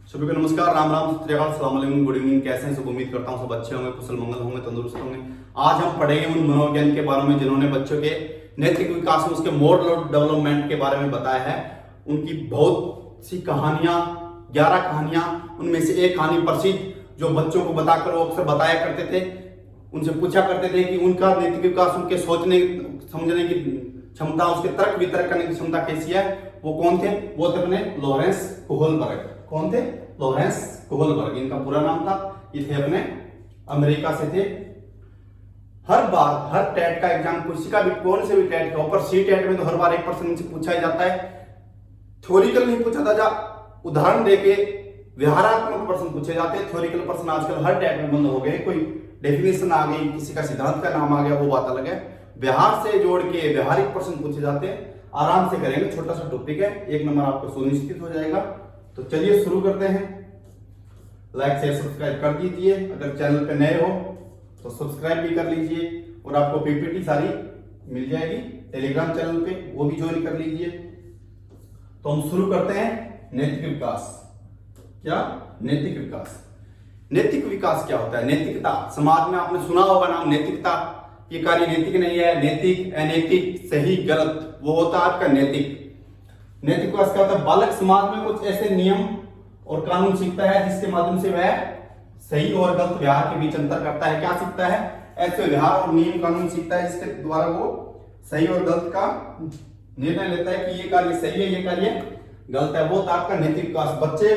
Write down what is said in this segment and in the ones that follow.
सभी को नमस्कार, राम राम, सत श्री अकाल, अस्सलाम वालेकुम, गुड इवनिंग। कैसे हैं सब? उम्मीद करता हूँ सब अच्छे होंगे, कुशल मंगल होंगे, तंदुरुस्त होंगे। आज हम पढ़ेंगे उन मनोविज्ञान के बारे में जिन्होंने बच्चों के नैतिक विकास में उसके मोरल डेवलपमेंट के बारे में बताया है। उनकी बहुत सी कहानियां, 11 कहानियां, उनमें से एक कहानी प्रसिद्ध जो बच्चों को बताकर वो अक्सर बताया करते थे। उनसे पूछा करते थे कि उनका नैतिक विकास, उनके सोचने समझने की क्षमता, उसके तर्क वितर्क करने की क्षमता कैसी है। वो कौन थे? वो थे अपने लॉरेंस कोहलबर्ग। कौन थे? लॉरेंस कोहलबर्ग, इनका पूरा नाम था। ये थे अपने अमेरिका से थे। हर बार हर टेट का एग्जाम, किसी का भी, कौन से भी टेट का, ऊपर सी टेट में तो हर बार एक पर्सन इनसे पूछा ही जाता है। थ्योरिकल नहीं पूछा था, जा उदाहरण देके व्यवहारात्मक प्रश्न पूछे जाते हैं। थ्योरिकल प्रश्न आजकल हर टेट में बंद हो गए। कोई डेफिनेशन आ गई, किसी का सिद्धांत का नाम आ गया, वो बात अलग है। व्यवहार से जोड़ के व्यवहारिक प्रश्न पूछे जाते हैं। आराम से करेंगे, छोटा सा टॉपिक है, 1 नंबर आपको सुनिश्चित हो जाएगा। तो चलिए शुरू करते हैं। लाइक शेयर सब्सक्राइब कर दीजिए। अगर चैनल पे नए हो तो सब्सक्राइब भी कर लीजिए और आपको पीपीटी सारी मिल जाएगी टेलीग्राम चैनल पे, वो भी ज्वाइन कर लीजिए। तो हम शुरू करते हैं नैतिक विकास। क्या? नैतिक विकास। नैतिक विकास क्या होता है? नैतिकता। समाज में आपने सुना होगा नाम नैतिकता। ये कार्य नैतिक नहीं है, नैतिक, अनैतिक, सही, गलत, वो होता है आपका नैतिक। नैतिक विकास क्या होता है? बालक समाज में कुछ ऐसे नियम और कानून सीखता है जिसके माध्यम से वह सही और गलत व्यवहार के बीच अंतर करता है। क्या सीखता है? ऐसे व्यवहार और नियम कानून सीखता है जिसके द्वारा वो सही और गलत का निर्णय लेता है कि ये कार्य सही है, ये कार्य गलत है। वो था आपका नैतिक विकास। बच्चे,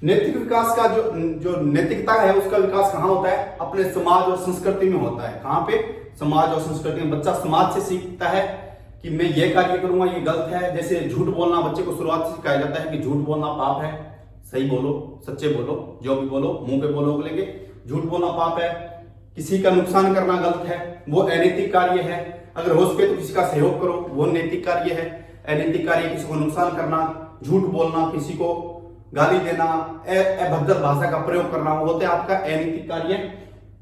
नैतिक विकास का जो नैतिकता है उसका विकास कहाँ होता है? अपने समाज और संस्कृति में होता है। कहाँ पे? समाज और संस्कृति में। बच्चा समाज से सीखता है कि मैं ये कार्य करूंगा, ये गलत है। जैसे झूठ बोलना, बच्चे को शुरुआत से सिखाया जाता है कि झूठ बोलना पाप है। सही बोलो, सच्चे बोलो, जो भी बोलो मुंह पे बोलो बोलेंगे। झूठ बोलना पाप है। किसी का नुकसान करना गलत है, वो अनैतिक कार्य है। अगर हो सके तो किसी का सहयोग करो, वो नैतिक कार्य है। अनैतिक कार्य किसी को नुकसान करना, झूठ बोलना, किसी को गाली देना, अभद्र भाषा का प्रयोग करना, वो होता है आपका अनैतिक कार्य।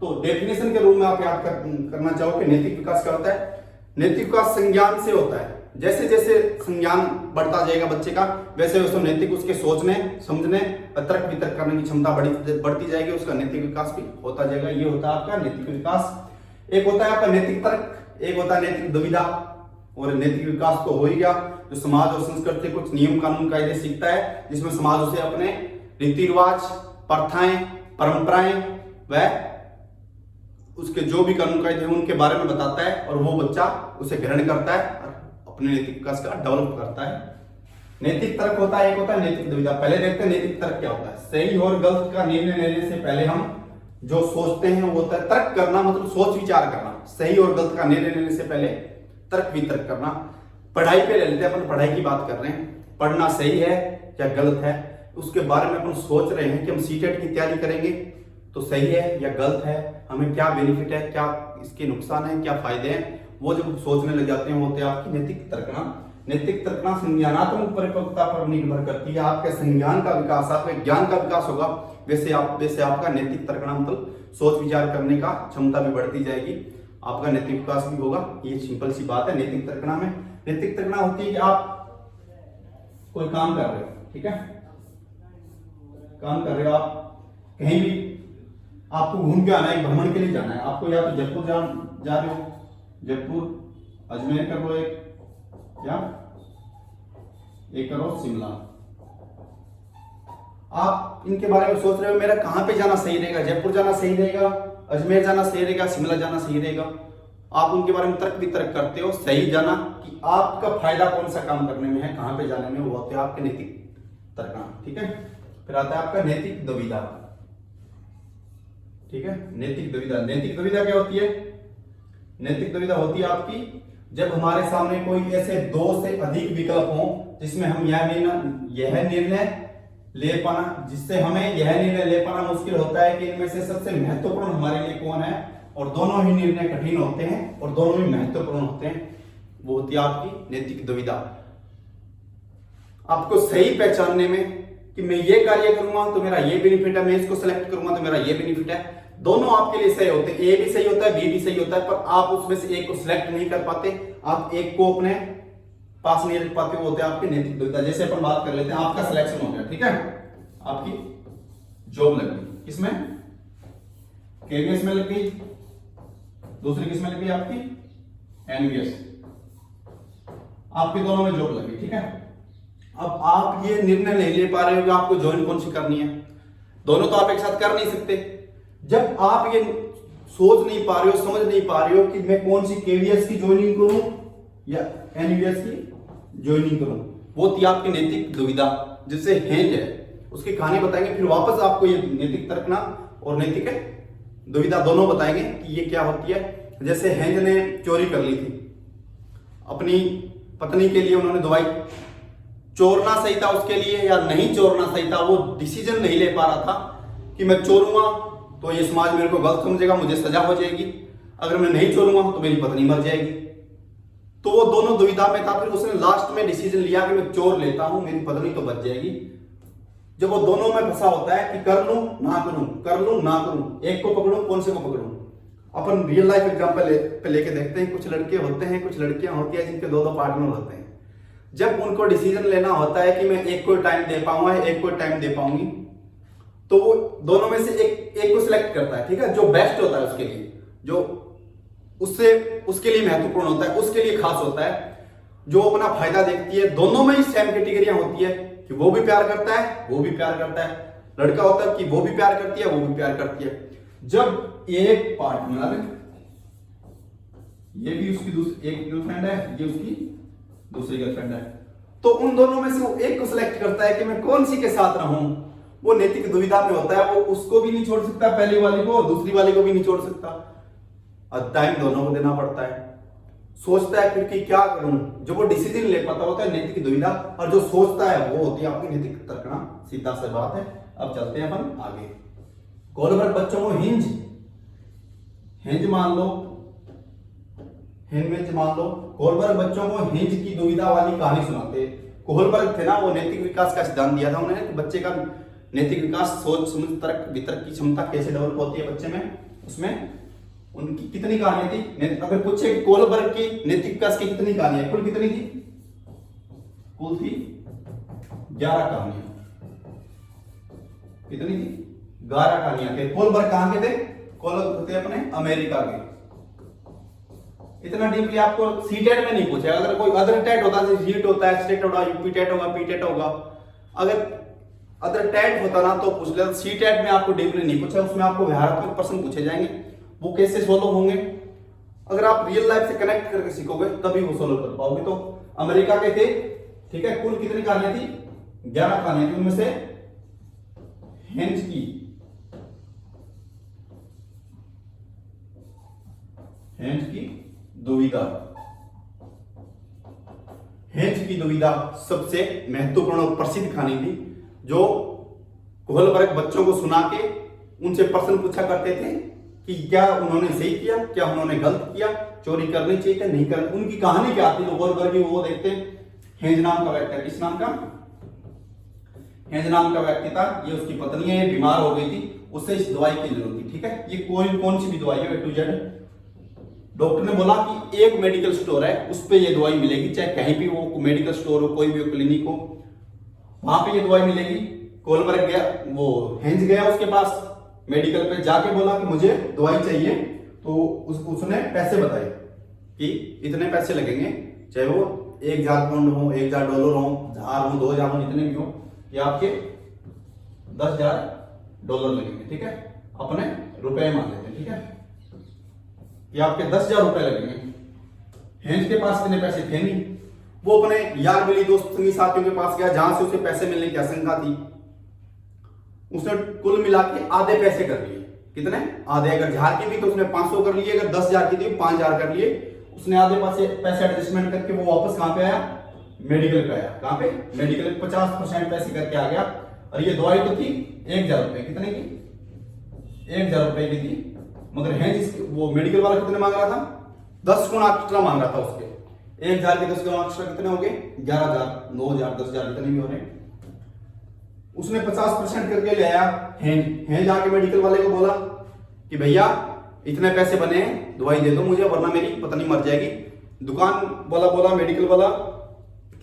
तो डेफिनेशन के रूप में आप याद करना चाहो कि नैतिक विकास क्या होता है? नैतिक विकास संज्ञान से होता है। जैसे जैसे संज्ञान बढ़ता जाएगा बच्चे का, वैसे वैसे नैतिक, उसके सोचने समझने, तर्क वितर्क करने की क्षमता बढ़ती जाएगी, उसका नैतिक विकास भी होता जाएगा। ये होता है आपका नैतिक विकास। एक होता है आपका नैतिक तर्क, एक होता है नैतिक दुविधा। और नैतिक विकास तो हो ही गया, जो समाज और संस्कृति कुछ नियम कानून कायदे सीखता है, जिसमें समाज उसे अपने रीति रिवाज, प्रथाएं, परंपराएं व उसके जो भी कानून कायदे हैं उनके बारे में बताता है, और वो बच्चा उसे ग्रहण करता है और अपने नैतिक विकास का डेवलप करता है। नैतिक तर्क होता है, एक होता है नैतिक दुविधा। पहले देखते हैं नैतिक तर्क क्या होता है। सही और गलत का निर्णय लेने से पहले हम जो सोचते हैं वो होता है तर्क करना, मतलब सोच विचार करना। सही और गलत का निर्णय लेने से पहले तर्क वितर्क करना। पढ़ाई पे ले लेते हैं, अपन पढ़ाई की बात कर रहे हैं। पढ़ना सही है या गलत है, उसके बारे में अपन सोच रहे हैं कि हम सीटेट की तैयारी करेंगे तो सही है या गलत है, हमें क्या बेनिफिट है, क्या इसके नुकसान है, क्या फायदे हैं, वो जब सोचने लग जाते हैं, होते हैं आपकी नैतिक तर्कना। नैतिक तर्कना संज्ञानात्मक परिपक्वता पर निर्भर करती है। आपके संज्ञान का विकास, आपके ज्ञान का विकास होगा, वैसे आपका नैतिक तर्कना मतलब सोच विचार करने का क्षमता भी बढ़ती जाएगी, आपका नैतिक विकास भी होगा। ये सिंपल सी बात है नैतिक तर्कना में। नैतिक तर्कना होती है कि आप कोई काम कर रहे हो, ठीक है, काम कर रहे हो, आप कहीं भी आपको घूम के आना है, भ्रमण के लिए जाना है, आपको या तो जयपुर जा रहे हो, जयपुर, अजमेर कर लो, एक करो शिमला। आप इनके बारे में सोच रहे हो मेरा कहां पे जाना सही रहेगा, जयपुर जाना सही रहेगा, अजमेर जाना सही रहेगा, शिमला जाना सही रहेगा। आप उनके बारे में तर्क वितर्क करते हो, सही जाना कि आपका फायदा कौन सा काम करने में है, कहां पे जाने में, वो होते हैं आपके नैतिक तर्कना, ठीक है। फिर आता है आपका नैतिक दुविधा, ठीक है। नैतिक दुविधा, नैतिक दुविधा क्या होती है? नैतिक दुविधा होती है आपकी जब हमारे सामने कोई ऐसे 2 से अधिक विकल्प हो जिसमें हम यह निर्णय ले पाना, जिससे हमें यह निर्णय ले पाना मुश्किल होता है कि इनमें से सबसे महत्वपूर्ण हमारे लिए कौन है, और दोनों ही निर्णय कठिन होते हैं और दोनों ही महत्वपूर्ण होते हैं, वो होती है आपकी नैतिक दुविधा। आपको सही पहचानने में कि मैं ये कार्य करूंगा तो मेरा ये बेनिफिट है, मैं इसको सिलेक्ट करूंगा तो मेरा ये बेनिफिट है, दोनों आपके लिए सही होते हैं। ए भी सही होता है, बी भी सही होता है, पर आप उसमें से एक को सिलेक्ट नहीं कर पाते, आप एक को अपने पास नहीं रख पाते, वो होते हैं आपके नैतिक दुविधा। जैसे अपन बात कर लेते हैं, आपका सिलेक्शन हो गया, ठीक है, आपकी जॉब लग गई, किसमें? केवीएस में लग गई, दूसरी किसमें लग गई? आपकी एनवीएस, आपके दोनों में जॉब लगी, ठीक है। अब आप ये निर्णय नहीं ले पा रहे हो कि आपको ज्वाइन कौन सी करनी है, दोनों तो आप एक साथ कर नहीं सकते। जब आप ये सोच नहीं पा रहे हो, समझ नहीं पा रहे हो कि मैं कौन सी केवीएस की ज्वाइनिंग करूं या एनवीएस की ज्वाइनिंग करूं, वो थी आपकी नैतिक दुविधा, जिससे हेंज है, उसकी कहानी बताएंगे। फिर वापस आपको ये नैतिक तर्कना और नैतिक दुविधा दोनों बताएंगे कि ये क्या होती है। जैसे हेंज ने चोरी कर ली थी अपनी पत्नी के लिए, उन्होंने दवाई, चोरना सही था उसके लिए या नहीं चोरना सही था, वो डिसीजन नहीं ले पा रहा था कि मैं चोरूंगा तो ये समाज मेरे को गलत समझेगा, मुझे सजा हो जाएगी, अगर मैं नहीं चोरूंगा तो मेरी पत्नी मर जाएगी। तो वो दोनों दुविधा में था। फिर उसने लास्ट में डिसीजन लिया कि मैं चोर लेता हूं, मेरी पत्नी तो बच जाएगी। जब वो दोनों में फंसा होता है कि कर लूं ना करूं, कर लूं ना करूं, एक को पकड़ूं कौन से को पकड़ूं। अपन रियल लाइफ एग्जांपल पे लेके देखते हैं। कुछ लड़के होते हैं, कुछ लड़कियां होती हैं जिनके दो दो पार्टनर होते हैं। जब उनको डिसीजन लेना होता है कि मैं एक को टाइम दे पाऊंगा, एक को टाइम दे पाऊंगी, तो वो दोनों में से एक को सिलेक्ट करता है, ठीक है, जो बेस्ट होता है उसके लिए, जो उससे उसके लिए महत्वपूर्ण होता है, उसके लिए खास होता है, जो अपना फायदा देखती है। दोनों में ही सेम कैटेगरियां होती है कि वो भी प्यार करता है, वो भी प्यार करता है। लड़का होता है कि वो भी प्यार करती है, वो भी प्यार करती है। जब एक पार्टनर, ये भी उसकी एक गर्लफ्रेंड है, ये उसकी दूसरी गर्लफ्रेंड है, तो उन दोनों में से वो एक को सिलेक्ट करता है कि मैं कौन सी के साथ रहूं। वो नैतिक दुविधा में होता है, वो उसको भी नहीं छोड़ सकता, पहली वाली को, दूसरी वाली को भी नहीं छोड़ सकता, और टाइम दोनों को देना पड़ता है। सोचता है फिर कि क्या करूं। जो वो डिसीजन ले पाता होता है नैतिक दुविधा, और जो सोचता है वो होती है आपकी नैतिक तर्कना। सीधा सा बात है। अब चलते हैं अपन आगे। कोहलबर्ग बच्चों को हिंज मान लो, हिंज मान लो। कोहलबर्ग बच्चों को हिंज की दुविधा वाली कहानी सुनाते। कोहलबर्ग थे ना, वो नैतिक विकास का सिद्धांत दिया था उन्होंने कि बच्चे का नैतिक विकास, सोच समझ, तर्क वितर्क की क्षमता कैसे डेवलप होती है बच्चे में। उसमें उनकी कितनी कहानी थी, अगर पूछे कोहलबर्ग की नैतिक विकास की कितनी कहानी है, कुल कितनी थी? कुल थी 11 कहानियां। कितनी थी? 11 कहानियां थे। कोहलबर्ग कहां के थे? कोहलबर्ग थे अपने अमेरिका के। इतना डीपली आपको सीटेट में नहीं पूछा। अगर कोई अदर टेट होता, जैसे जीट होता है, स्टेट होगा, यूपी टेट होगा, पीटेट होगा, अगर अदर टेट होता ना तो पूछ लेता। सीटेट में आपको डीपली नहीं पूछा, उसमें आपको व्यवहारात्मक प्रश्न पूछे जाएंगे, वो कैसे सोल्व होंगे। अगर आप रियल लाइफ से कनेक्ट करके सीखोगे तभी वो सोल्व कर पाओगे। तो अमेरिका के थे, ठीक है। कुल कितनी कहानियां थी? 11 कहानियां थी। उनमें से हिंज की दुविधा, हेंज की दुविधा सबसे महत्वपूर्ण और प्रसिद्ध कहानी थी, जो कोहलबर्ग बच्चों को सुना के उनसे प्रश्न पूछा करते थे कि क्या उन्होंने सही किया, क्या उन्होंने गलत किया, चोरी करनी चाहिए क्या नहीं करनी। उनकी कहानी क्या थी कोहलबर्ग की, वो देखते। हेंज नाम का व्यक्ति, किस नाम का? हेंज नाम का व्यक्ति था। ये उसकी पत्नी है, ये बीमार हो गई थी, उससे इस दवाई की जरूरत थी, ठीक है। ये कोई कौन सी भी दवाई है, A to Z। डॉक्टर ने बोला कि एक मेडिकल स्टोर है, उस पे ये दवाई मिलेगी, चाहे कहीं भी वो मेडिकल स्टोर हो, कोई भी क्लिनिक हो, वहां पे ये दवाई मिलेगी। कोहलबर्ग गया, वो हेंज गया उसके पास मेडिकल पे, जाके बोला कि मुझे दवाई चाहिए। तो उसने पैसे बताए कि इतने पैसे लगेंगे, चाहे वो 1000 पाउंड हो, 1000 डॉलर हो, 1000 हो, 2000 हो, जितने भी हो, ये आपके 10,000 डॉलर लगेंगे, ठीक है। अपने रुपए मान लेते हैं, ठीक है। ये आपके 10,000 रुपए लगेंगे। हेंज के पास इतने पैसे थे नहीं। वो अपने यार मिली दोस्त संगी साथियों के पास गया, जहां से उसे पैसे मिलने की आशंका थी। उसने कुल मिला के आधे पैसे कर लिए। कितने? आधे। अगर 1000 की थी तो उसने 500 कर लिए, अगर 10,000 की थी 5,000 कर लिए। उसने आधे पैसे एडजस्टमेंट करके वो वापस कहां पे आया? मेडिकल पे आया। कहां पे? मेडिकल। 50% पैसे करके आ गया। और ये दवाई तो थी 1000 रुपए। कितने की? 1000 रुपए की थी। मगर हेंज वो मेडिकल वाला कितने मांग रहा था? 10 गुना एक्स्ट्रा मांग रहा था उसके। 1000 के 10 गुना एक्स्ट्रा कितने हो गए? 11,000, 9,000, 10,000 इतने भी हो रहे। उसने 50% करके ले आया। हेंज आके मेडिकल वाले को बोला कि भैया इतने पैसे बने हैं, दवाई दे दो मुझे, वरना मेरी पत्नी मर जाएगी। दुकान वाला बोला, मेडिकल वाला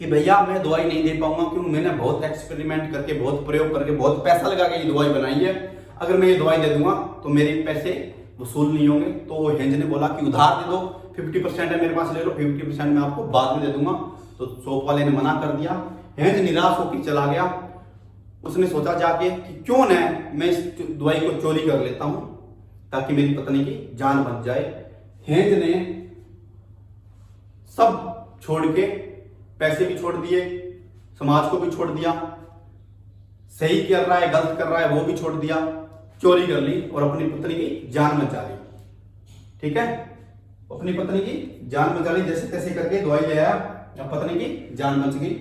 कि भैया मैं दवाई नहीं दे पाऊंगा, क्योंकि मैंने बहुत एक्सपेरिमेंट करके, बहुत प्रयोग करके, बहुत पैसा लगा के ये दवाई बनाई है, अगर मैं ये दवाई दे दूंगा तो मेरे पैसे वसूल नहीं होंगे। तो हेंज ने बोला कि उधार दे दो, 50% है मेरे पास, ले लो, 50% मैं आपको बाद में दे दूंगा। तो शॉप वाले ने मना कर दिया। हेंज निराश होकर चला गया। उसने सोचा जाके कि क्यों न मैं इस दवाई को चोरी कर लेता हूं ताकि मेरी पत्नी की जान बच जाए। हेंज ने सब छोड़ के, पैसे भी छोड़ दिए, समाज को भी छोड़ दिया, सही कर रहा है गलत कर रहा है वो भी छोड़ दिया, चोरी कर ली और अपनी पत्नी की जान बचा ली। ठीक है, अपनी पत्नी की जान बचा ली, जैसे तैसे करके दवाई ले आया, अब पत्नी की जान बच गई।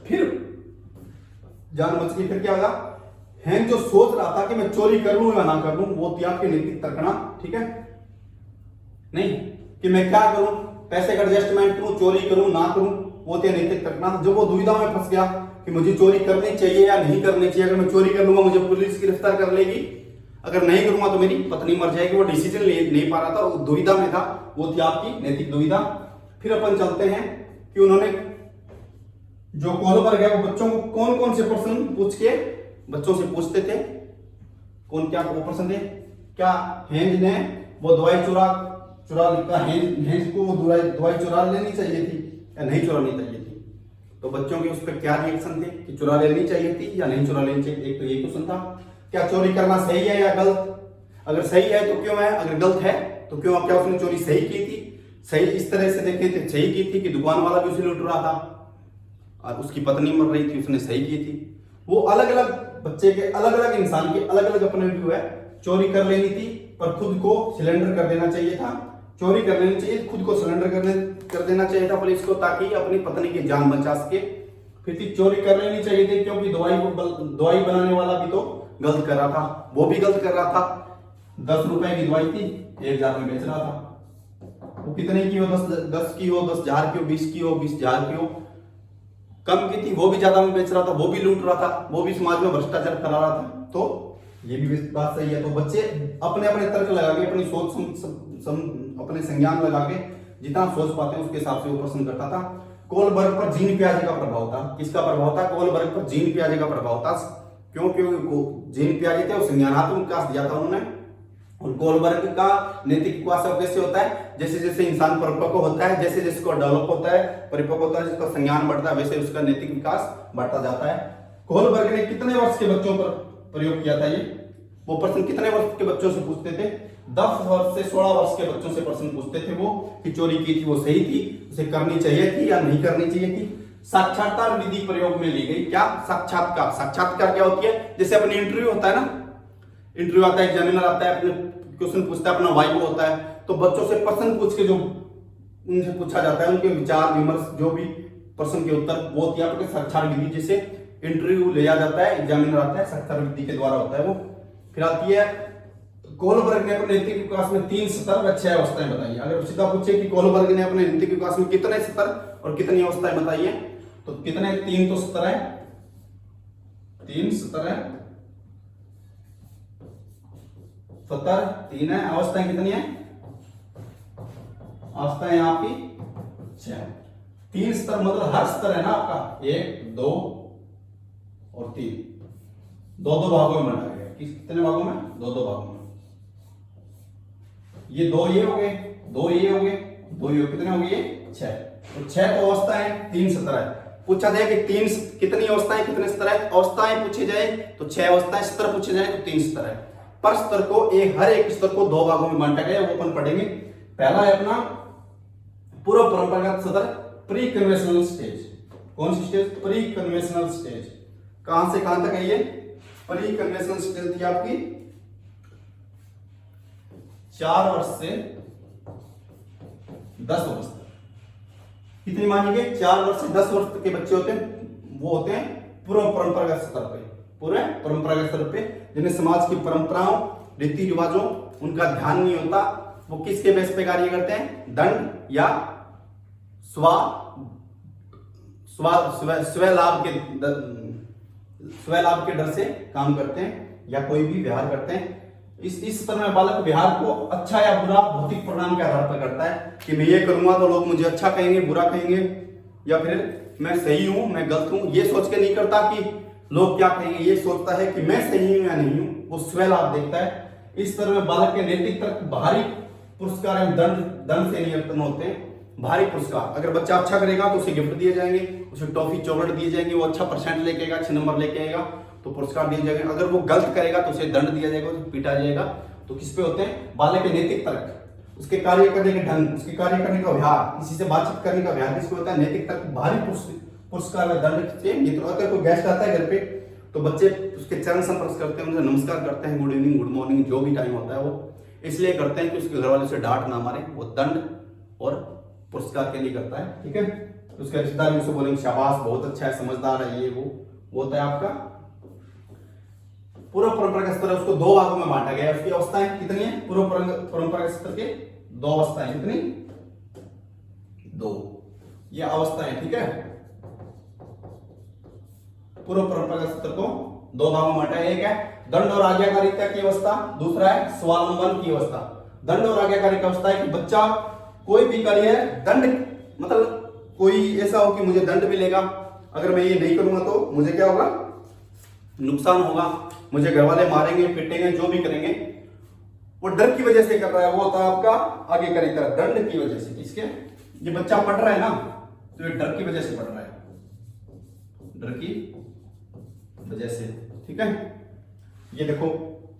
फिर जान बच गई, फिर क्या होगा, हेंज जो सोच रहा था कि मैं चोरी कर लूं या ना कर लूं, वो थी आपकी नैतिक तर्कना। ठीक है, नहीं कि मैं क्या करूं, पैसे का एडजस्टमेंट करूं, चोरी करूं ना करूं, वो थी नैतिक तर्कना। जब वो दुविधा में फंस गया कि मुझे चोरी करनी चाहिए या नहीं करनी चाहिए, अगर मैं चोरी कर लूंगा मुझे पुलिस गिरफ्तार कर लेगी, अगर नहीं करूंगा तो मेरी पत्नी मर जाएगी, वो डिसीजन ले नहीं पा रहा था, दुविधा में था, वो थी आपकी नैतिक दुविधा। फिर अपन चलते हैं कि उन्होंने जो कोहलबर्ग है वो बच्चों को कौन कौन से प्रश्न पूछ के बच्चों से पूछते थे, कौन क्या वो प्रश्न थे, क्या हेंज ने वो दवाई चुरा लिखा, हेंज को वो दवाई चुरा लेनी चाहिए थी या नहीं चुरानी चाहिए थी। तो बच्चों के उस पर क्या रिएक्शन थे कि चुरा लेनी चाहिए थी या नहीं चुरा लेनी चाहिए। एक तो ये क्वेश्चन था, क्या चोरी करना सही है या गलत, अगर सही है तो क्यों है, अगर गलत है तो क्यों, अब क्या उसने चोरी सही की थी, सही इस तरह से देखे थे सही की थी कि दुकान वाला भी उसे लूट रहा था और उसकी पत्नी मर रही थी, उसने सही की थी। वो अलग अलग बच्चे के, अलग अलग इंसान के अलग अलग अपने व्यू है। चोरी कर लेनी थी पर खुद को सिलेंडर कर देना चाहिए था, चोरी कर लेनी चाहिए, खुद को सिलेंडर कर देना चाहिए था पुलिस को ताकि अपनी पत्नी की जान बचा सके। फिर थी चोरी कर लेनी चाहिए थी क्योंकि दवाई बनाने वाला भी तो गलत कर रहा था, वो भी गलत कर रहा था। 10 रुपए की दवाई थी, 1000 में बेच रहा था, वो कितने की हो, 10 की हो, 10,000 की हो, 20 की हो, 20,000 की हो, कम की थी वो भी ज्यादा में बेच रहा था, वो भी लूट रहा था, वो भी समाज में भ्रष्टाचार करा रहा था। तो ये भी बात सही है। तो बच्चे अपने अपने तर्क लगा के, अपनी सोच अपने संज्ञान लगा के जितना सोच पाते हैं उसके हिसाब से वो प्रश्न करता था। कोहलबर्ग पर जीन पियाजे का प्रभाव था, किसका प्रभाव था, कोहलबर्ग पर जीन पियाजे का प्रभाव था। क्योंकि जीन पियाजे थे, वो संज्ञानात्मक विकास दिया था उन्होंने। और कोहलबर्ग का नैतिक विकास कैसे होता है, जैसे जैसे इंसान परिपक्व होता है, जैसे जैसे उसको डेवलप होता है, परिपक्व होता है, जिसका संज्ञान बढ़ता है, वैसे उसका नैतिक विकास बढ़ता जाता है। कोहलबर्ग ने कितने वर्ष के बच्चों पर प्रयोग किया था ये, वो प्रश्न कितने वर्ष के बच्चों से पूछते थे, 10 वर्ष से 16 वर्ष के बच्चों से प्रश्न पूछते थे वो, कि चोरी की थी वो सही थी, उसे करनी चाहिए थी या नहीं करनी चाहिए थी। साक्षात्कार विधि प्रयोग में ली गई। क्या साक्षात्कार, साक्षात्कार क्या होती है, जैसे अपने इंटरव्यू होता है ना, इंटरव्यू आता है, एग्जामिनर आता है, अपने क्वेश्चन पूछता है, अपना वाइवा होता है, तो बच्चों से प्रश्न पूछ के जो उनसे पूछा जाता है, उनके विचार विमर्श, जो भी प्रश्न के उत्तर, वो होती है आपके साक्षात्कार विधि। जैसे इंटरव्यू लिया जाता है, एग्जामिनर आता है, साक्षात्कार विधि के द्वारा होता है वो। फिर आती है कोहलबर्ग ने अपने नैतिक विकास में 3 स्तर व 6 अवस्थाएं बताई। अगर सीधा पूछे कि कोहलबर्ग ने अपने नैतिक विकास में कितने स्तर और कितनी अवस्थाएं बताई है, तो कितने, 3 तो स्तर है, 3 स्तर है, स्तर 3 है, अवस्थाएं कितनी है, अवस्थाएं आपकी 6। 3 स्तर मतलब हर स्तर है ना आपका 1, 2 और 3, 2-2 भागों में बांटा गया। कितने भागों में, 2-2 भागों में। ये 2 ये हो गए, 2 ये हो गए, 2 ये कितने हो गए, ये 6। तो 6 तो अवस्थाएं, 3 स्तर है। पूछा जाए कि 3 कितनी अवस्थाएं कितने स्तर है, अवस्थाएं पूछे जाए तो 6 अवस्थाएं, स्तर पूछे जाए तो 3 स्तर है। पर स्तर को हर एक स्तर को 2 भागों में बांटा गया, वो अपन पढ़ेंगे। पहला है अपना पूर्व परंपरागत स्तर, प्री कन्वेंशनल स्टेज। कौन सी स्टेज, प्री कन्वेंशनल स्टेज। कहां से कहां तक है ये, प्री कन्वेंशनल स्टेज थी आपकी 4 वर्ष से 10 वर्ष तक। कितनी मानी गई, 4 वर्ष से 10 वर्ष तक के बच्चे होते हैं, वो होते हैं पूर्व परंपरागत स्तर पे, पूरे परंपरागत स्तर पे, जिन्हें समाज की परंपराओं, रीति रिवाजों, उनका ध्यान नहीं होता। वो किसके बेस पे कार्य करते हैं, दंड या स्व लाभ के डर से काम करते हैं या कोई भी व्यवहार करते हैं। इस स्तर में बालक व्यवहार को अच्छा या बुरा भौतिक परिणाम के आधार पर करता है कि मैं ये करूंगा तो लोग मुझे अच्छा कहेंगे, बुरा कहेंगे, या फिर मैं सही हूं, मैं गलत हूं, ये सोच के नहीं करता कि लोग क्या कहेंगे, ये सोचता है कि मैं सही हूं या नहीं हूं, वो स्वयं लाभ देखता है। इस तरह में बालक के नैतिक तर्क भारी पुरस्कार एवं दंड से नहीं उत्पन्न होते हैं। भारी पुरस्कार, अगर बच्चा अच्छा करेगा तो उसे गिफ्ट दिए जाएंगे, उसे टॉफी चॉकलेट दिए जाएंगे, वो अच्छा परसेंट लेके आएगा, अच्छे नंबर लेके आएगा तो पुरस्कार दिए जाएंगे। अगर वो गलत करेगा तो उसे दंड दिया जाएगा, उसे पीटा जाएगा। तो किस पे होते हैं? बालक के नैतिक तर्क, उसके कार्य करने के ढंग, उसके कार्य करने का व्यवहार, किसी से बातचीत करने का व्यवहार, जिसको होता है नैतिक तर्क भारी पुरस्कार व दंड से। मित्रों, अगर कोई गेस्ट आता है घर पे तो बच्चे उसके चरण स्पर्श करते हैं, उनसे नमस्कार करते हैं, गुड इवनिंग, गुड मॉर्निंग, जो भी टाइम होता है वो इसलिए करते हैं कि उसके घर वाले उसे डांट ना मारे, वो दंड और पुरस्कार के लिए करता है। ठीक है, तो उसके रिश्तेदार उसे बोलेंगे शाबाश, बहुत अच्छा है, समझदार है, ये वो होता है आपका पूर्व परंपरा का स्तर। उसको दो भागों में बांटा गया है। उसकी अवस्थाएं कितनी है? पूर्व परंपरा के स्तर के दो अवस्थाएं, कितनी? दो, ये अवस्थाएं। ठीक है, पूर्व परंपरा के स्तर को दो भागों में बांटा है। एक है दंड और आज्ञाकारिता की अवस्था, दूसरा है स्वावलंबन की अवस्था। दंड और आज्ञाकारी की अवस्था है कि बच्चा कोई भी कार्य दंड, मतलब कोई ऐसा हो कि मुझे दंड मिलेगा, अगर मैं ये नहीं करूंगा तो मुझे क्या होगा? नुकसान होगा, मुझे घर वाले मारेंगे, पीटेंगे, जो भी करेंगे, वो डर की वजह से कर रहा है। वो होता है आपका आज्ञाकारिता, दंड की वजह से। किसके? ये बच्चा पढ़ रहा है ना, तो ये डर की वजह से पढ़ रहा है, डर की वजह से। ठीक है, ये देखो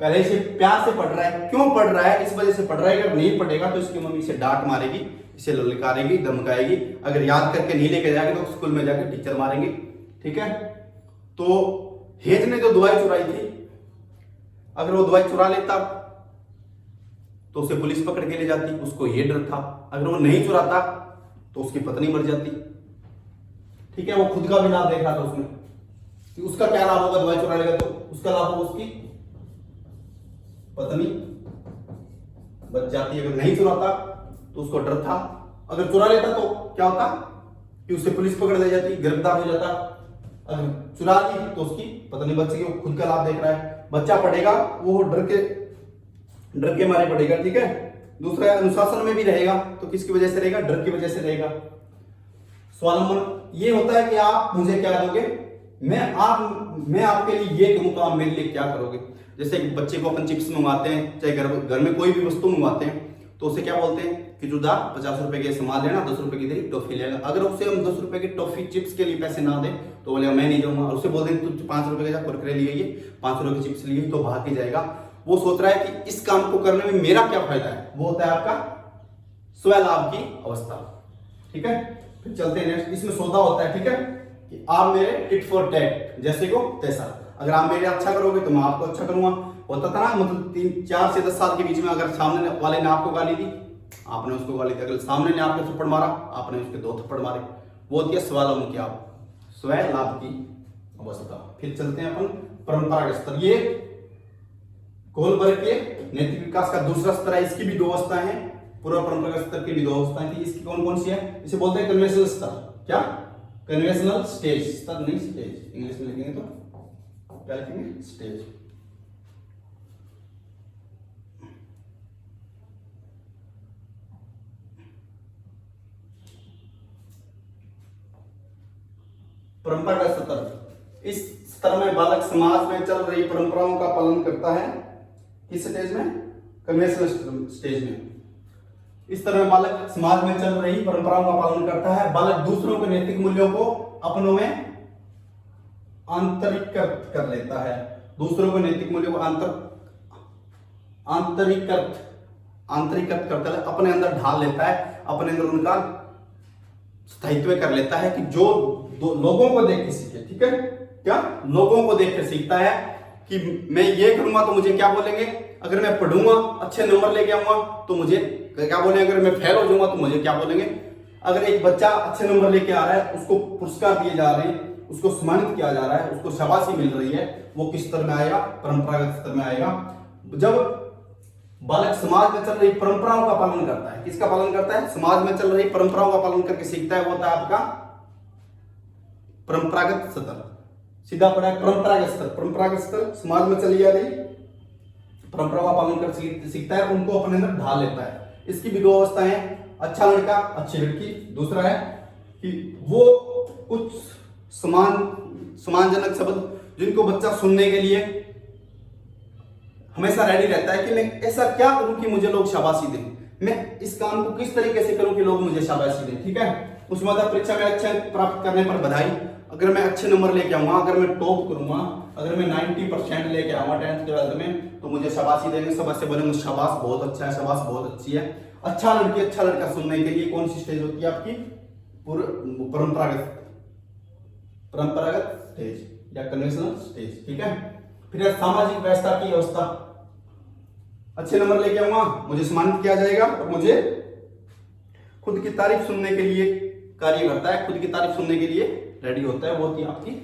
पहले से प्यार से पढ़ रहा है। क्यों पढ़ रहा है? इस वजह से पढ़ रहा है। अगर नहीं पढ़ेगा तो इसकी मम्मी इसे डांट मारेगी, इसे ललकारेगी, धमकाएगी। अगर याद करके नहीं लेके जाएगी तो स्कूल में जाकर टीचर मारेंगे। ठीक है, तो हेज ने जो दवाई चुराई थी, अगर वो दवाई चुरा लेता तो उसे पुलिस पकड़ के ले जाती, उसको ये डर था। अगर वो नहीं चुराता तो उसकी पत्नी मर जाती। ठीक है, वो खुद का भी लाभ देख रहा था उसमें कि उसका क्या लाभ होगा, दवाई चुरा लेगा तो उसका लाभ होगा, उसकी पत्नी बच जाती। अगर नहीं चुराता तो उसको डर था, अगर चुरा लेता तो क्या होता कि उसे पुलिस पकड़ ले जाती, गिरफ्तार हो जाता। अगर चुरा ली तो उसकी पत्नी बच गई, वो खुद का लाभ देख रहा है। बच्चा पढ़ेगा वो डर के मारे पढ़ेगा। ठीक है, दूसरा अनुशासन में भी रहेगा, तो किसकी वजह से रहेगा? डर की वजह से रहेगा। स्वावलंबन ये होता है कि आप मुझे क्या दोगे, मैं आपके लिए ये करूं तो आप मेरे लिए क्या करोगे। जैसे बच्चे को अपन चिप्स मंगवाते हैं, चाहे घर में कोई भी वस्तु मंगवाते हैं, तो उसे क्या बोलते हैं कि जुदा 50 रुपए के सामान लेना, 10 रुपए की तेरी टॉफी लेगा। अगर उसे हम 10 रुपए की टॉफी चिप्स के लिए पैसे ना दे तो बोलेगा मैं नहीं दूंगा। और उसे बोल दें तू 5 रुपए का कुरकुरे लिए, 5 रुपए की चिप्स लिए, तो भाग के जाएगा। वो सोच रहा है कि इस काम को करने में मेरा क्या फायदा है। वो होता है आपका स्वलाभ की अवस्था। ठीक है, फिर चलते हैं नेक्स्ट। इसमें सौदा होता है। ठीक है, कि आप मेरे टिट फॉर टैट, जैसे को तैसा। अगर आप मेरे अच्छा करोगे तो मैं आपको अच्छा करूंगा। होता था ना, मतलब 4 से 10 साल के बीच में, अगर सामने वाले ने आपको गाली दी, आपने उसको गाली दी। अगर सामने ने आपको थप्पड़ मारा, आपने उसके 2 थप्पड़ मारे। वो होती है स्वलाभ की, आप स्वयं लाभ की अवस्था। फिर चलते हैं अपन परंपरागत स्तर। ये कोहलबर्ग के नैतिक विकास का दूसरा स्तर है। इसकी भी 2 अवस्थाएं हैं। पूर्व परंपरागत स्तर की भी 2 अवस्थाएं थी। इसकी कौन कौन सी है? इसे बोलते हैं कन्वेंशनल स्तर। क्या? Conventional stage. स्तर नहीं, स्टेज इंग्लिश में लिखेंगे तो क्या लिखेंगे? स्टेज। परंपरागत स्तर, इस स्तर में बालक समाज में चल रही परंपराओं का पालन करता है। किस स्टेज में? कन्वेंशनल स्टेज में। इस तरह बालक समाज में चल रही परंपराओं का पालन करता है। बालक दूसरों के नैतिक मूल्यों को अपनों में आंतरिकृत कर लेता है। दूसरों के नैतिक मूल्यों को आंतरिकृत करता है, अपने अंदर ढाल लेता है, अपने अंदर उनका स्थायित्व कर लेता है कि जो लोगों को देख के सीखे। ठीक है, क्या? लोगों को देख के सीखता है कि मैं ये करूंगा तो मुझे क्या बोलेंगे, अगर मैं पढ़ूंगा अच्छे नंबर लेके आऊंगा तो मुझे क्या बोलेंगे, अगर मैं फेल हो जाऊंगा तो मुझे क्या बोलेंगे। अगर एक बच्चा अच्छे नंबर लेके आ रहा है, उसको पुरस्कार दिए जा रहे हैं, उसको सम्मानित किया जा रहा है, उसको शाबाशी मिल रही है, वो किस स्तर में आएगा? परंपरागत स्तर में आएगा। जब बालक समाज में चल रही परंपराओं का पालन करता है, किसका पालन करता है? समाज में चल रही परंपराओं का पालन करके सीखता है, वो होता है आपका परंपरागत स्तर। सीधा पड़ा है परंपरागत स्तर। परंपरागत स्तर समाज में चली जा रही परंपराओं का पालन कर सीखता है, उनको अपने अंदर ढाल लेता है। इसकी भी 2 अवस्थाएं हैं, अच्छा लड़का अच्छी लड़की। दूसरा है कि वो कुछ सम्मानजनक शब्द जिनको बच्चा सुनने के लिए हमेशा रेडी रहता है कि मैं ऐसा क्या करूं कि मुझे लोग शाबाशी दें, मैं इस काम को किस तरीके से करूं कि लोग मुझे शाबाशी दें। ठीक है, उसमें परीक्षा में अच्छे प्राप्त करने पर बधाई, अगर मैं अच्छे नंबर लेके आऊंगा, अगर मैं टॉप करूंगा, अगर मैं 90% लेके आऊंगा 10th 12th में, तो मुझे शाबाशी देंगे, सब ऐसे बोलेंगे शाबाश बहुत अच्छा है, शाबाश बहुत अच्छी है। अच्छा लड़की अच्छा लड़का सुनने के लिए कौन सी स्टेज होती है आपकी? परंपरागत स्टेज या कन्वेंशनल स्टेज। ठीक है, फिर सामाजिक व्यवस्था की व्यवस्था, अच्छे नंबर लेके आऊंगा, मुझे सम्मानित किया जाएगा और मुझे खुद की तारीफ सुनने के लिए कार्य करता है, खुद की तारीफ सुनने के लिए रेडी होता है, वो होती है आपकी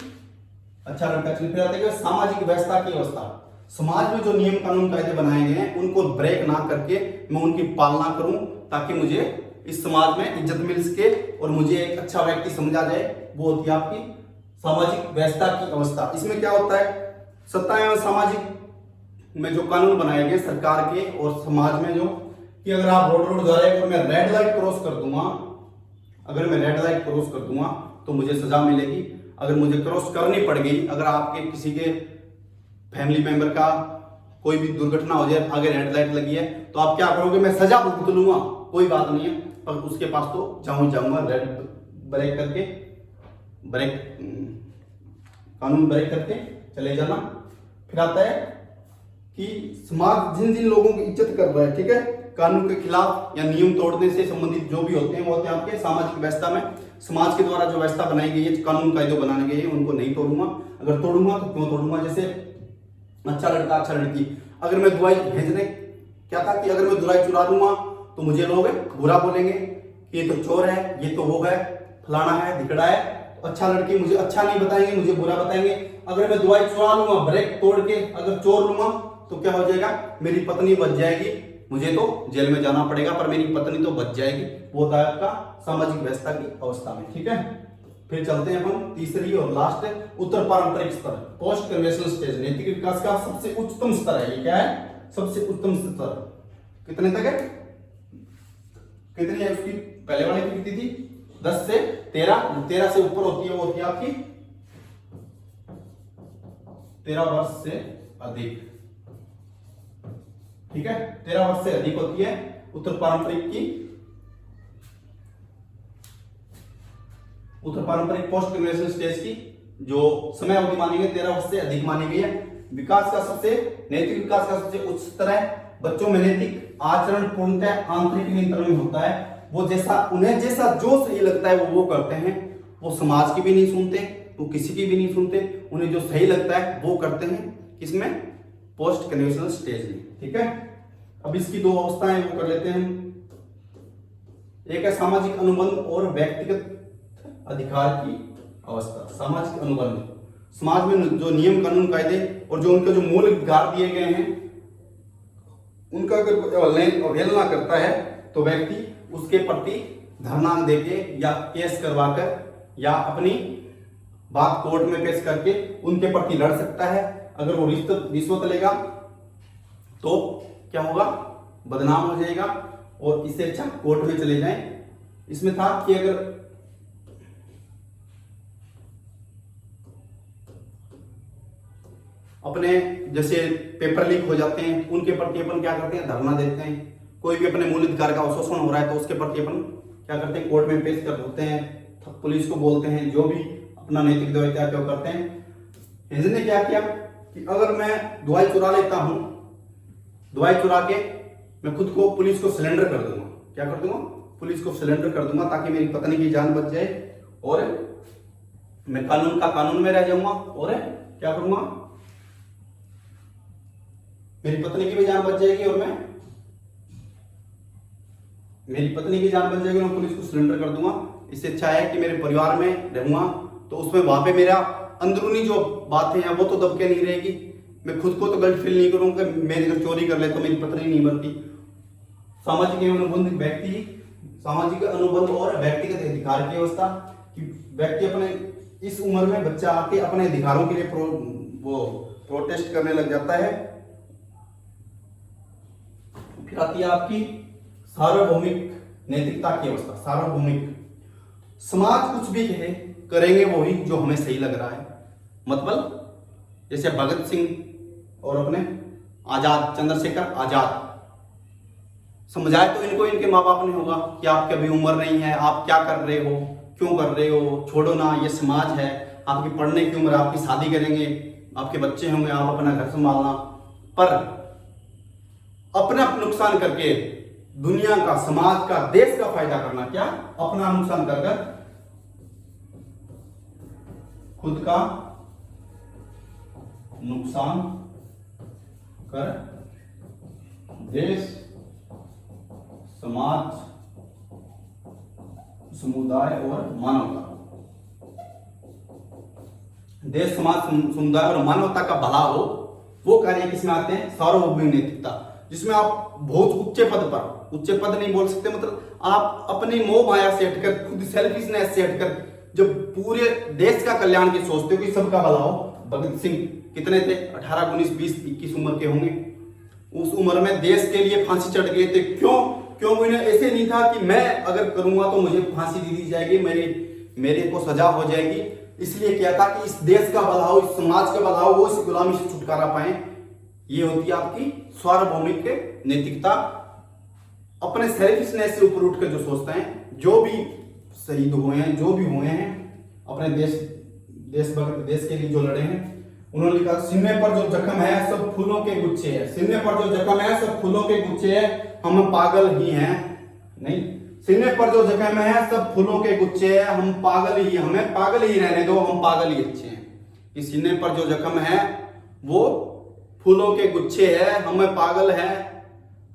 अच्छा लड़का। फिर आते हैं सामाजिक व्यवस्था की व्यवस्था, समाज में जो नियम कानून कायदे बनाए गए हैं उनको ब्रेक ना करके मैं उनकी पालना करूं, ताकि मुझे इस समाज में इज्जत मिल सके और मुझे एक अच्छा व्यक्ति समझा जाए, वो होती है आपकी सामाजिक व्यवस्था की अवस्था। इसमें क्या होता है, सत्ता एवं सामाजिक में जो कानून बनाए गए सरकार के और समाज में, जो कि अगर आप रोड जा रहे हो और मैं रेड लाइट क्रॉस कर दूंगा, अगर मैं रेड लाइट क्रॉस कर दूंगा तो मुझे सजा मिलेगी। अगर मुझे क्रॉस करनी पड़ गई, अगर आपके किसी के फैमिली मेंबर का कोई भी दुर्घटना हो जाए, आगे रेड लाइट लगी है, तो आप क्या करोगे? मैं सजा भुगत लूंगा, कोई बात नहीं है, पर उसके पास तो जाऊंगा रेड ब्रेक करके, ब्रेक कानून ब्रेक करके चले जाना। फिर आता है कि समाज जिन जिन लोगों की इज्जत कर रहा है, ठीक है, कानून के खिलाफ या नियम तोड़ने से संबंधित जो भी होते हैं वो होते हैं आपके सामाजिक व्यवस्था में। समाज के द्वारा जो व्यवस्था बनाई गई है, कानून कायदे बनाने गए हैं, उनको नहीं तोड़ूंगा, अगर तोड़ूंगा तो क्यों तोड़ूंगा। जैसे अच्छा लड़का अच्छा लड़की, अगर मैं दुआई भेजने क्या था कि अगर मैं दुआई चुरा दूंगा तो मुझे लोग बुरा बोलेंगे कि ये तो चोर है, ये तो वो है, फलाना है, धिकड़ा है। तो अच्छा लड़की मुझे अच्छा नहीं बताएंगे, मुझे बुरा बताएंगे। अगर मैं दुआई चुरा लूंगा, ब्रेक तोड़ के अगर चोर लूंगा तो क्या हो जाएगा? मेरी पत्नी बच जाएगी, मुझे तो जेल में जाना पड़ेगा, पर मेरी पत्नी तो बच जाएगी। वो होता है आपका सामाजिक व्यवस्था की अवस्था में। ठीक है, फिर चलते हैं अपन तीसरी और लास्ट, उत्तर पारंपरिक स्तर, पोस्ट कन्वेंशनल स्टेज। नैतिक विकास का सबसे उच्चतम स्तर है, ये क्या है? सबसे उच्चतम स्तर। कितने तक है? कितनी है उसकी? पहले वाले की कितनी थी? 10 से 13 से ऊपर होती है, वो होती है आपकी 13 वर्ष से अधिक। ठीक है, 13 वर्ष से अधिक होती है उत्तर पारंपरिक की, उत्तर पारंपरिक पोस्ट कन्वेंशनल स्टेज की जो समय अवधि मानी गई 13 वर्ष से अधिक मानी गई है। विकास का सबसे नैतिक विकास का सबसे उच्च स्तर है। बच्चों में नैतिक आचरण पूर्णतः आंतरिक नियंत्रण में होता है। वो जैसा उन्हें जैसा जो सही लगता है वो करते हैं। वो समाज की भी नहीं सुनते, वो किसी की भी नहीं सुनते, उन्हें जो सही लगता है वो करते हैं। किसमें? पोस्ट कन्वेंशनल स्टेज में। ठीक है, अब इसकी दो अवस्थाएं वो कर लेते हैं। एक है सामाजिक अनुबंध और व्यक्तिगत अधिकार की अवस्था। सामाजिक अनुबंध, समाज में जो नियम कानून कायदे और जो उनके जो मूल अधिकार दिए गए हैं उनका अगर अवहेलना करता है तो व्यक्ति उसके प्रति धरना देके या केस करवाकर या अपनी बात कोर्ट में पेश करके उनके प्रति लड़ सकता है। अगर वो रिश्वत लेगा तो क्या होगा? बदनाम हो जाएगा और इससे अच्छा कोर्ट में चले जाएं। इसमें था कि अगर अपने जैसे पेपर लीक हो जाते हैं उनके प्रति अपन क्या करते हैं? धरना देते हैं। कोई भी अपने मूल अधिकार का शोषण हो रहा है तो उसके प्रति अपन क्या करते हैं? कोर्ट में पेश कर देते हैं, पुलिस को बोलते हैं, जो भी अपना नैतिक दायित्व क्या करते हैं। इसने क्या किया कि अगर मैं दवाई चुरा लेता हूं, दवाई चुरा के मैं खुद को पुलिस को सिलेंडर कर दूंगा। क्या कर दूंगा? पुलिस को सिलेंडर कर दूंगा ताकि मेरी पत्नी की जान बच जाए और मैं कानून का कानून में रह जाऊंगा और क्या करूंगा? मेरी पत्नी की भी जान बच जाएगी और मैं मेरी पत्नी की जान बच जाएगी, मैं पुलिस को सिलेंडर कर दूंगा। इससे अच्छा है कि मेरे परिवार में रहूंगा तो उसमें वहां पे मेरा अंदरूनी जो बातें हैं वो तो दबके नहीं रहेगी। मैं खुद को तो गलत फील नहीं करूंगा, मेरी अगर चोरी कर ले तो मेरी पत्नी नहीं बनती। सामाजिक अनुबंध व्यक्ति, सामाजिक अनुबंध और व्यक्तिगत अधिकार की अवस्था कि व्यक्ति अपने इस उम्र में बच्चा आके अपने अधिकारों के लिए वो प्रोटेस्ट करने लग जाता है। फिर आती है आपकी सार्वभौमिक नैतिकता की अवस्था। सार्वभौमिक समाज कुछ भी कहे, करेंगे वही जो हमें सही लग रहा है। मतलब जैसे भगत सिंह और अपने आजाद, चंद्रशेखर आजाद, समझाए तो इनको इनके माँ बाप ने होगा कि आपकी अभी उम्र नहीं है, आप क्या कर रहे हो, क्यों कर रहे हो, छोड़ो ना, ये समाज है, आपकी पढ़ने की उम्र, आपकी शादी करेंगे, आपके बच्चे होंगे, आप अपना घर संभालना। पर अपना नुकसान करके दुनिया का, समाज का, देश का फायदा करना, क्या अपना नुकसान कर खुद का नुकसान कर देश, समाज, समुदाय और मानवता, देश, समाज, समुदाय और मानवता का भला हो, वो कार्य किसमें आते हैं? सार्वभौमिक नैतिकता, जिसमें आप बहुत उच्चे पद पर, उच्चे पद नहीं बोल सकते, मतलब आप अपनी मोह माया से हटकर, खुद सेल्फिशनेस से हटकर जब पूरे देश का कल्याण की सोचते हो कि सबका भला हो। भगत सिंह कितने थे? 18, 19, 20, 21 उम्र के होंगे। उस उम्र में देश के लिए फांसी चढ़ गए थे। क्यों उन्हें ऐसे नहीं था कि मैं अगर करूंगा तो मुझे फांसी दी जाएगी, मेरे को सजा हो जाएगी। इसलिए क्या था कि इस देश का भला हो, इस समाज का भला हो, वो इस गुलामी से छुटकारा पाए। ये होती है आपकी सार्वभौमिक नैतिकता। अपने सेल्फिशनेस से ऊपर उठकर जो सोचते हैं, जो भी शहीद हुए हैं, जो भी हुए हैं अपने देशभक्त, देश के लिए जो लड़े हैं, उन्होंने लिखा सीने पर जो जख्म है सब फूलों के गुच्छे है, सीने पर जो जख्म है सब फूलों के गुच्छे है, हम पागल ही हैं। नहीं, सीने पर जो जख्म है सब फूलों के गुच्छे है, हम पागल ही, हमें पागल ही रहने दो, हम पागल ही अच्छे हैं। इस सीने पर जो जख्म है वो फूलों के गुच्छे है, हमें पागल है,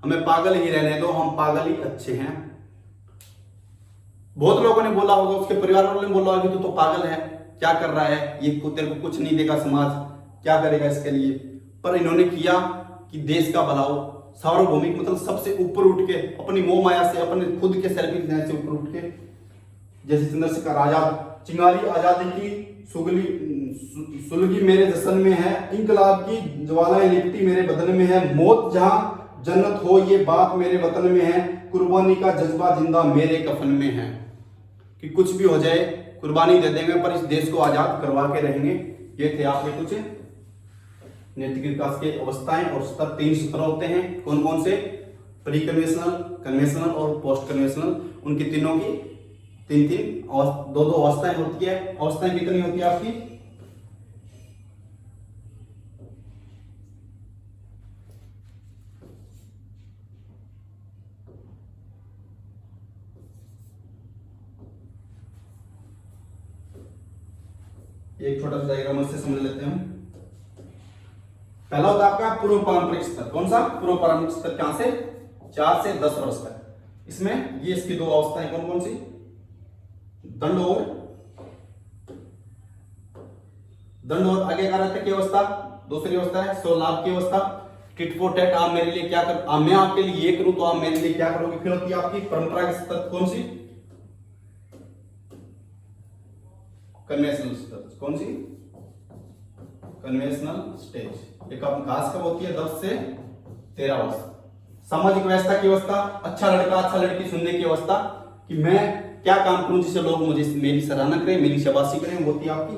हमें पागल ही रहने दो, हम पागल ही अच्छे हैं। बहुत लोगों ने बोला होगा, उसके परिवार वालों ने बोला होगा कि तू तो पागल है, क्या कर रहा है, ये तेरे को कुछ नहीं देगा समाज, क्या करेगा इसके लिए। पर इन्होंने किया कि देश का भला हो, सार्वभौमिक, मतलब सबसे ऊपर उठ के, अपनी मोह माया से, अपने खुद के सेल्फिशनेस से ऊपर उठ के, जैसे चंद्रशेखर आजाद, चिंगारी आजादी की सुलगी मेरे जश्न में है, इंकलाब की ज्वालाएं लिपटी मेरे बदन में है, मौत जहां जन्नत हो ये बात मेरे वतन में है, कुर्बानी का जज्बा जिंदा मेरे कफन में है। कि कुछ भी हो जाए कुर्बानी दे देंगे पर इस देश को आजाद करवा के रहेंगे। ये थे आपके कुछ नैतिक विकास के अवस्थाएं और स्तर। 3 स्तर होते हैं, कौन कौन से? प्री कन्वेंशनल, कन्वेंशनल और पोस्ट कन्वेंशनल। उनकी तीनों की 3 और 2 अवस्थाएं होती है। अवस्थाएं कितनी होती है आपकी? एक छोटा सा डायग्राम से समझ लेते हैं। पहला होता है आपका पूर्व पारंपरिक स्तर। कौन सा? पूर्व पारंपरिक स्तर। कहां से? 4 से 10 वर्ष तक। इसमें ये इसकी 2 अवस्थाएं कौन कौन सी? दंड और आगे का रहता है की अवस्था। दूसरी अवस्था है स्वलाभ की अवस्था। टिट फॉर टैट, आप मेरे लिए क्या कर, मैं आपके लिए ये करूं तो आप मेरे लिए क्या करोगे। फिर होती है आपकी परंपरागत स्तर। कौन सी? Conventional stage. कौन सी? Conventional stage. एक खास कब होती है? 10 से 13 वर्ष। सामाजिक व्यवस्था की अवस्था, अच्छा लड़का अच्छा लड़की सुनने की अवस्था, कि मैं क्या काम करूं जिससे लोग मुझे, मेरी सराहना करें, मेरी शाबाशी करें, वो होती है आपकी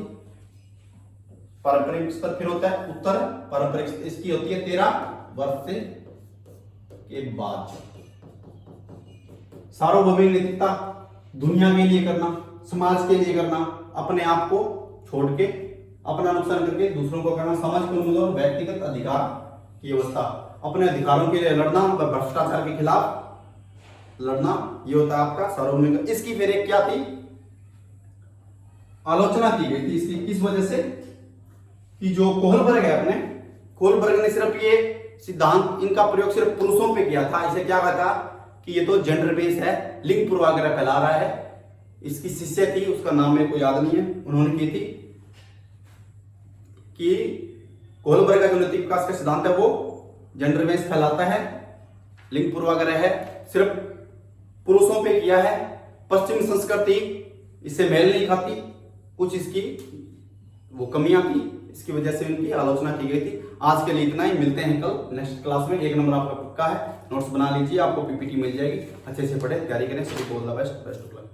पारंपरिक स्तर। फिर होता है उत्तर पारंपरिक, इसकी होती है 13 वर्ष से के बाद। सार्वभौमिक नैतिकता, दुनिया के लिए करना, समाज के लिए करना, अपने आप को छोड़ के, अपना नुकसान करके दूसरों को करना। समाज को और व्यक्तिगत अधिकार की अवस्था, अपने अधिकारों के लिए लड़ना, भ्रष्टाचार के खिलाफ लड़ना, ये होता है आपका सार्वभौमिक। इसकी फिर एक क्या थी? आलोचना की गई थी इसकी। किस वजह से? कि जो कोहलबर्ग है, अपने कोहलबर्ग ने सिर्फ ये सिद्धांत, इनका प्रयोग सिर्फ पुरुषों पे किया था। इसे क्या कहा था कि ये तो जेंडर बेस है, लिंग पूर्वाग्रह फैला रहा है। इसकी शिष्य थी, उसका नाम मेरे को याद नहीं है, उन्होंने की थी कि कोहलबर्ग का जो नैतिक विकास का सिद्धांत है वो जेंडर बेस फैलाता है, लिंग पूर्वाग्रह है, सिर्फ पुरुषों पे किया है। पश्चिमी संस्कृति इससे मेल नहीं खाती, कुछ इसकी वो कमियां थी, इसकी वजह से इनकी आलोचना की गई थी। आज के लिए इतना ही, मिलते हैं कल नेक्स्ट क्लास में। 1 नंबर आपका पक्का है, नोट्स बना लीजिए, आपको पीपीटी मिल जाएगी। अच्छे से पढ़े, तैयारी करें। सभी को all the best, best of luck.